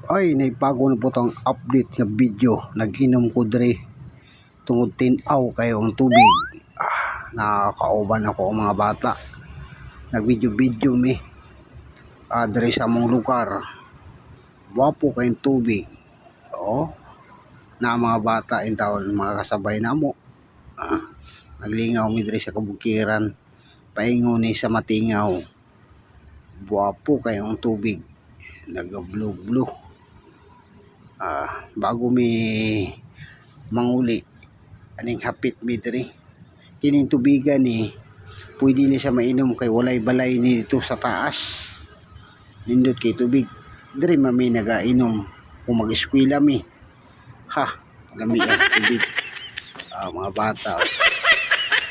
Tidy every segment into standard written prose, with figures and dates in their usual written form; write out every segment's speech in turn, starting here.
Ay, naipago na po itong update nga video. Nag-inom ko dre tungod tinaw kayo ang tubig. Nakakauban ako ang mga bata. Nag-video mi dre sa mong lugar. Wapo kayong tubig. Na mga bata in taon, mga kasabay na mo. Naglingaw mi dre sa kabukiran. Paingon ni sa matingaw. Wapo kayong tubig. Nag-blue. Bago mi manguli aning hapit mi diri kining tubigan ni pwede ni siya mainom kay walay balay ni dito sa taas. Nindot kay tubig diri mami nagainom kung mag-eskwela mi lami ang tubig. Mga bata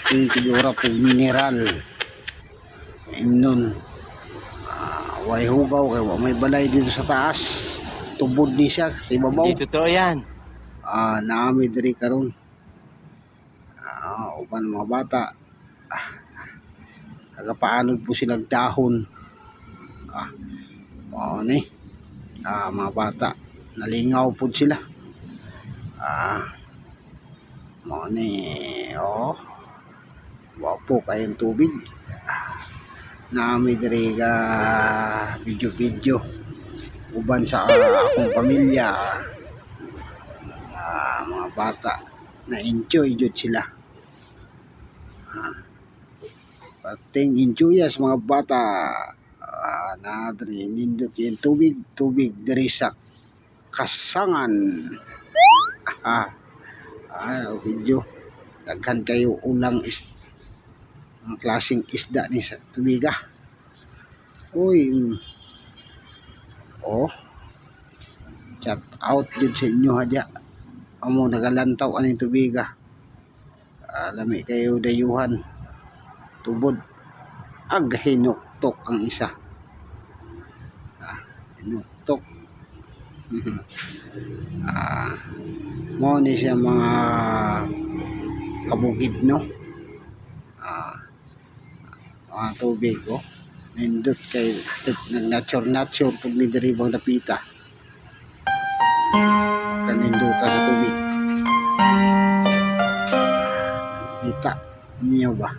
kining tubig po mineral nun. Way hugaw kay may balay dito sa taas. Tubod ni siya sa ibabaw. Hindi totoo yan. Naami diri karon. Uban mga bata. Nagapaanod po silang dahon. Mga bata. Nalingaw po sila. Wapo kayong tubig. Naami diri ka video. Uban sa akong pamilya. Mga bata na enjoy jud sila. Pating enjoy sa mga bata. Na diri nindot yung tubig diri sa Kasangan. Video daghan kayo ulang ang klaseng isda ni sa tubiga. Chat out dun sa inyo hadya. Amo nagalantaw aning tubiga. Lami kayo dayuhan. Tubod. Hinuktok ang isa. Hinuktok. Mo ni siya mga kabukid no. Mga tubig nindot kay nag-nature pag ni diri bang napita. Kaninduta sa tubig. Kita niyo ba?